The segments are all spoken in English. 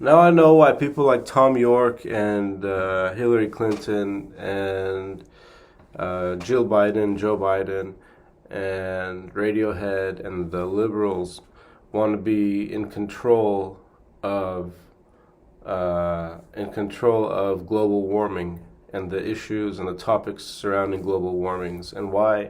Now I know why people like Tom York and Hillary Clinton and Jill Biden, Joe Biden, and Radiohead and the liberals want to be of in control of global warming and the issues and the topics surrounding global warmings, and why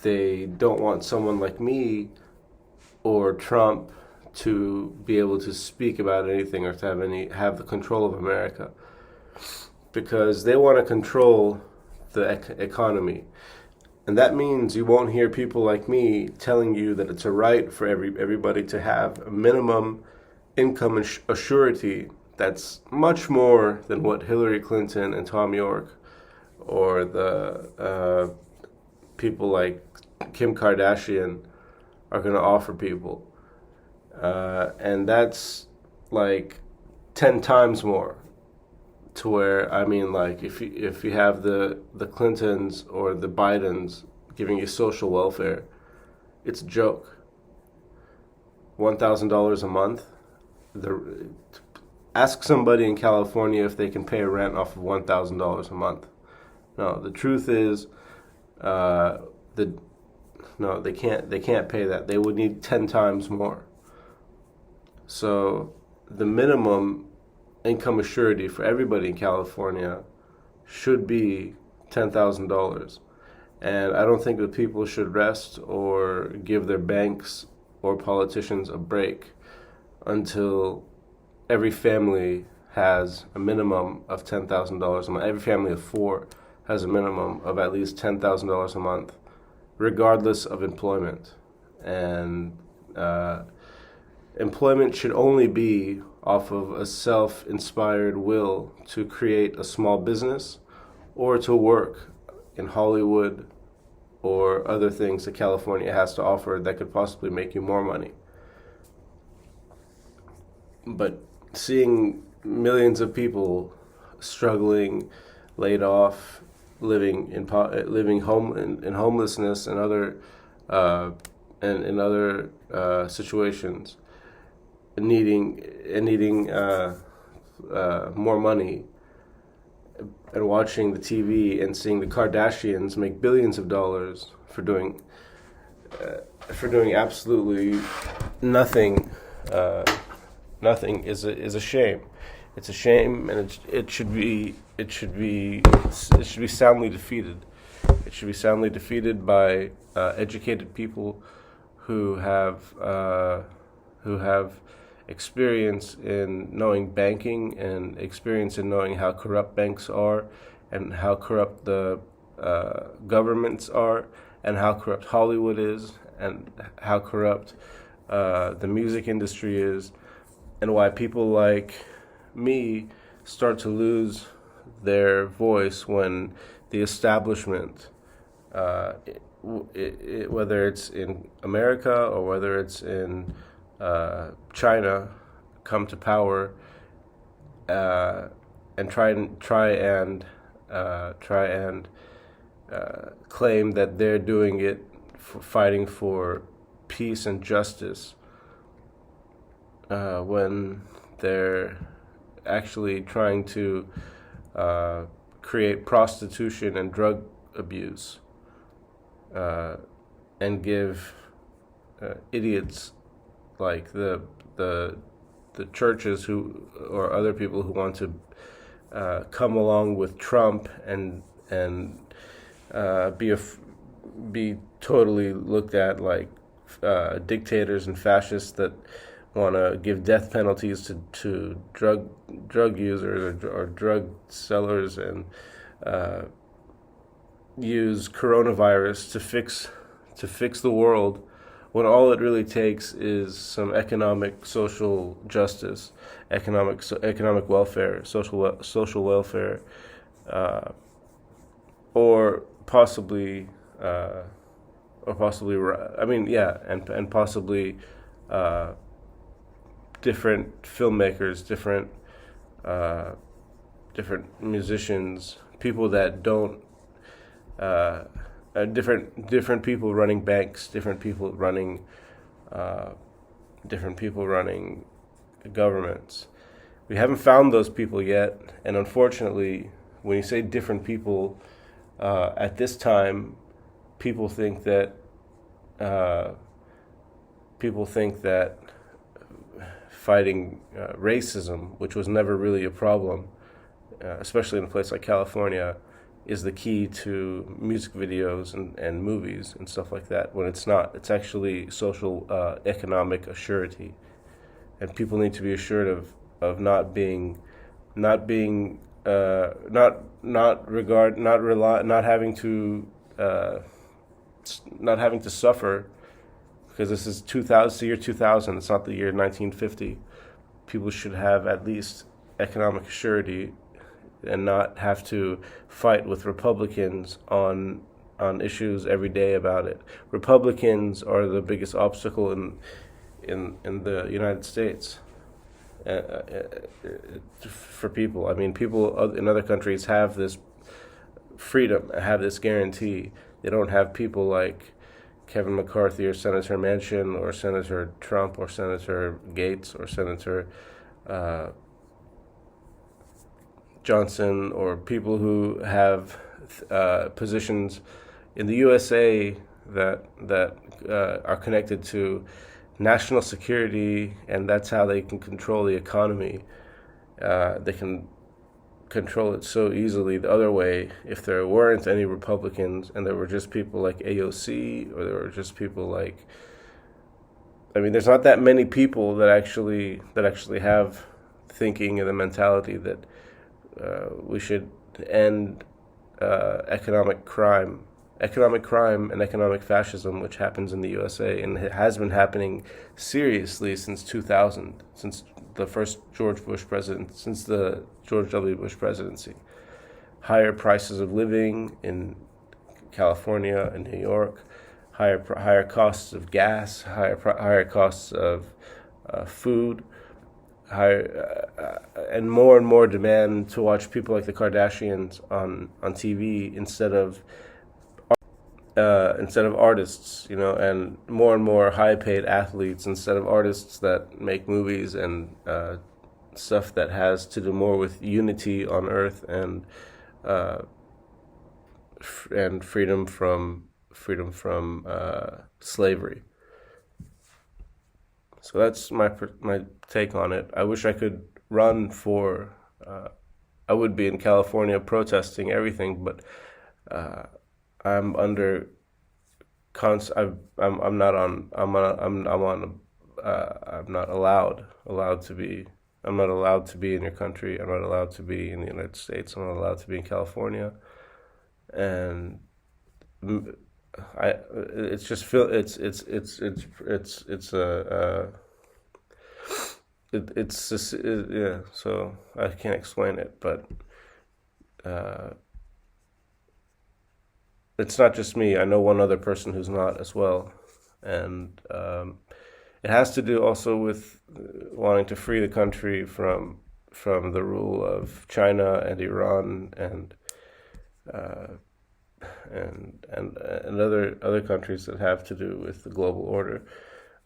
they don't want someone like me or Trump to be able to speak about anything or to have the control of America, because they want to control the economy. And that means you won't hear people like me telling you that it's a right for everybody to have a minimum income assurity that's much more than what Hillary Clinton and Tom York or the people like Kim Kardashian are going to offer people. And that's like 10 times more, to where, I mean, like, if you have the Clintons or the Bidens giving you social welfare, it's a joke. $1,000 a month. The Ask somebody in California if they can pay a rent off of $1,000 a month. No, the truth is, the no, they can't. They can't pay that. They would need 10 times more. So the minimum income assurity for everybody in California should be $10,000. And I don't think that people should rest or give their banks or politicians a break until every family has a minimum of $10,000 a month. Every family of four has a minimum of at least $10,000 a month, regardless of employment. And employment should only be off of a self-inspired will to create a small business or to work in Hollywood or other things that California has to offer that could possibly make you more money. But seeing millions of people struggling, laid off, living in homelessness and other situations, needing more money, and watching the TV and seeing the Kardashians make billions of dollars for doing absolutely nothing. Nothing is a shame. It's a shame, and it should be soundly defeated. It should be soundly defeated by educated people who have experience in knowing banking and experience in knowing how corrupt banks are, and how corrupt the governments are, and how corrupt Hollywood is, and how corrupt the music industry is, and why people like me start to lose their voice when the establishment, whether it's in America or whether it's in China, come to power and try and claim that they're doing it for fighting for peace and justice, when they're actually trying to create prostitution and drug abuse, and give idiots like the churches who or other people who want to come along with Trump and be totally looked at like dictators and fascists that want to give death penalties to drug users or drug sellers, and use coronavirus to fix the world, when all it really takes is some economic, social justice, economic welfare, social welfare, or possibly, I mean, yeah, and possibly different filmmakers, different musicians, people that don't, different people running banks, different people running governments, We haven't found those people yet, and unfortunately, when you say different people, at this time, people think that uh, people think that fighting racism, which was never really a problem, especially in a place like California, is the key to music videos and movies and stuff like that. When it's not, it's actually social economic assurity, and people need to be assured of not having to not having to suffer, because this is 2000, it's the year 2000. It's not the year 1950. People should have at least economic surety and not have to fight with Republicans on issues every day about it. Republicans are the biggest obstacle in the United States for people. I mean, people in other countries have this freedom, have this guarantee. They don't have people like Kevin McCarthy or Senator Manchin or Senator Trump or Senator Gates or Senator Johnson, or people who have positions in the USA that are connected to national security, and that's how they can control the economy. They can control it so easily the other way if there weren't any Republicans and there were just people like AOC, or there were just people like, I mean, there's not that many people that actually have thinking and the mentality that we should end economic crime and economic fascism, which happens in the USA, and it has been happening seriously since 2000, since the first George W. Bush presidency. Higher prices of living in California and New York, higher costs of gas, higher costs of food, and more demand to watch people like the Kardashians on TV instead of artists, and more high-paid athletes instead of artists that make movies and stuff that has to do more with unity on Earth and freedom from slavery. So that's my take on it. I wish I could run for. I would be in California protesting everything, but I'm under. I'm not on. I'm on. I'm not allowed to be. I'm not allowed to be in your country. I'm not allowed to be in the United States. I'm not allowed to be in California, and it's just feel it's just, yeah. So I can't explain it, but it's not just me. I know one other person who's not as well, and it has to do also with wanting to free the country from the rule of China and Iran and other countries that have to do with the global order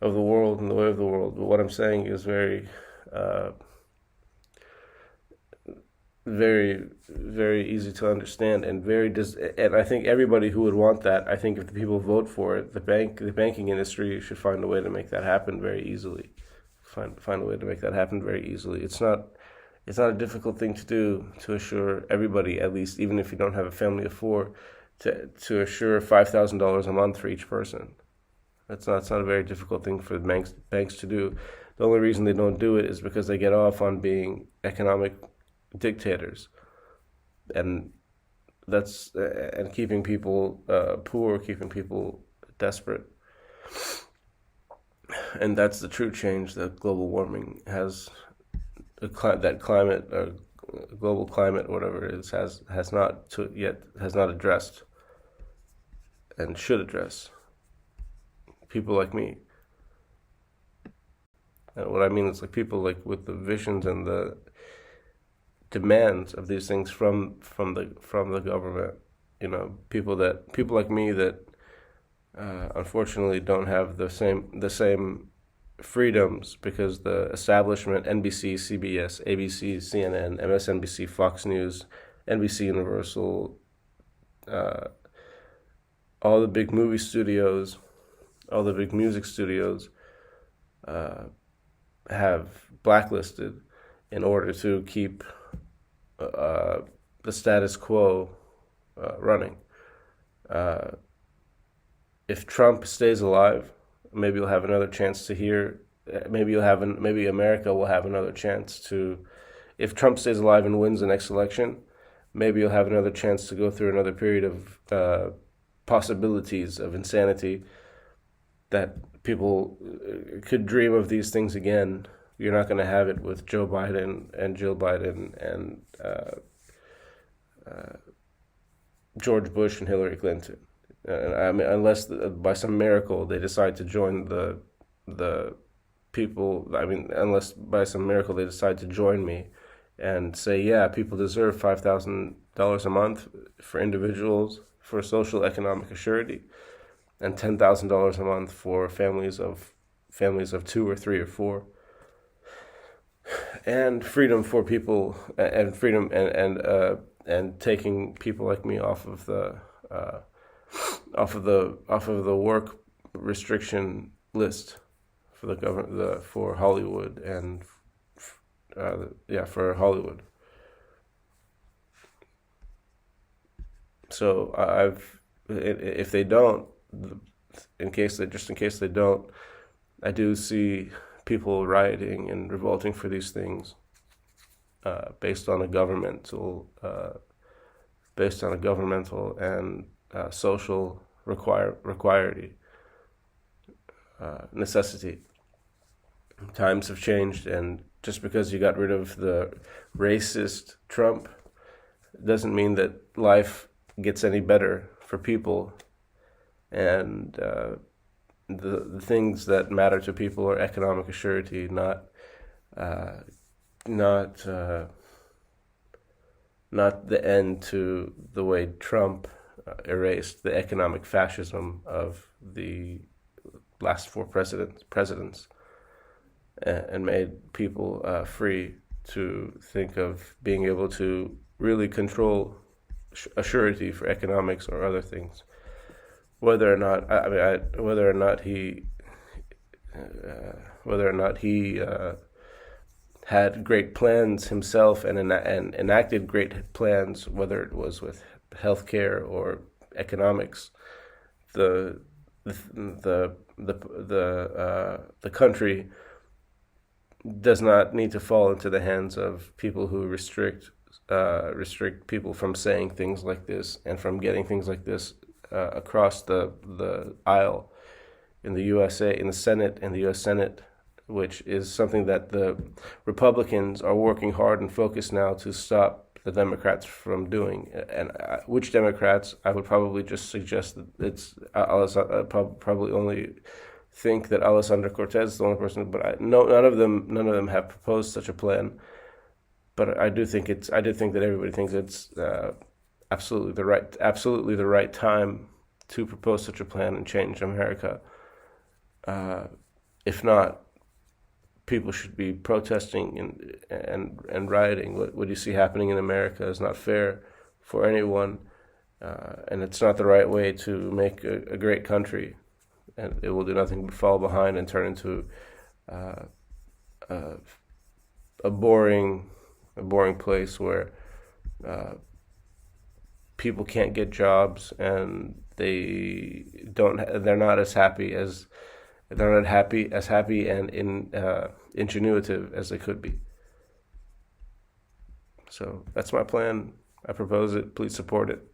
of the world and the way of the world. But what I'm saying is very very easy to understand, and and I think everybody who would want that, I think if the people vote for it, the banking industry should find a way to make that happen very easily. Find a way to make that happen very easily. It's not a difficult thing to do, to assure everybody, at least even if you don't have a family of four, to assure $5,000 a month for each person. It's not a very difficult thing for the banks to do. The only reason they don't do it is because they get off on being economic dictators, and keeping people poor, keeping people desperate. And that's the true change that global warming has, global climate, whatever it is, has not addressed, and should address. People like me. And what I mean is like people like with the visions and the demands of these things from the government. People like me that unfortunately don't have the same freedoms because the establishment, NBC, CBS, ABC, CNN, MSNBC, Fox News, NBC Universal, all the big movie studios, all the big music studios have blacklisted in order to keep the status quo running. If Trump stays alive, maybe you'll have another chance to hear. Maybe America will have another chance to. If Trump stays alive and wins the next election, maybe you'll have another chance to go through another period of possibilities of insanity that people could dream of these things again. You're not going to have it with Joe Biden and Jill Biden and George Bush and Hillary Clinton. I mean, unless by some miracle they decide to join the people. I mean, unless by some miracle they decide to join me and say, yeah, people deserve $5,000 a month for individuals for social economic assurity, and $10,000 a month for families of 2 or 3 or 4, and freedom for people, and freedom and taking people like me off of the work restriction list for the government, for Hollywood and for Hollywood. So if they don't, in case they don't, I do see people rioting and revolting for these things, based on a governmental and social necessity. Times have changed, and just because you got rid of the racist Trump doesn't mean that life gets any better for people. And the things that matter to people are economic assurity, not the end to the way Trump erased the economic fascism of the last 4 presidents and made people free to think of being able to really control assurity for economics or other things. Whether or not he had great plans himself and enacted great plans, whether it was with healthcare or economics, the country does not need to fall into the hands of people who restrict people from saying things like this and from getting things like this across the aisle in the USA, in the Senate, in the U.S. Senate, which is something that the Republicans are working hard and focused now to stop the Democrats from doing. And which Democrats? I would probably just suggest that it's probably only think that Alexandria Cortez is the only person, but none of them have proposed such a plan. But I do think that everybody thinks it's absolutely the right time to propose such a plan and change America. If not, people should be protesting and rioting. What you see happening in America is not fair for anyone, and it's not the right way to make a great country. And it will do nothing but fall behind and turn into a boring place where people can't get jobs and they're not as happy and ingenuitive as they could be. So that's my plan. I propose it. Please support it.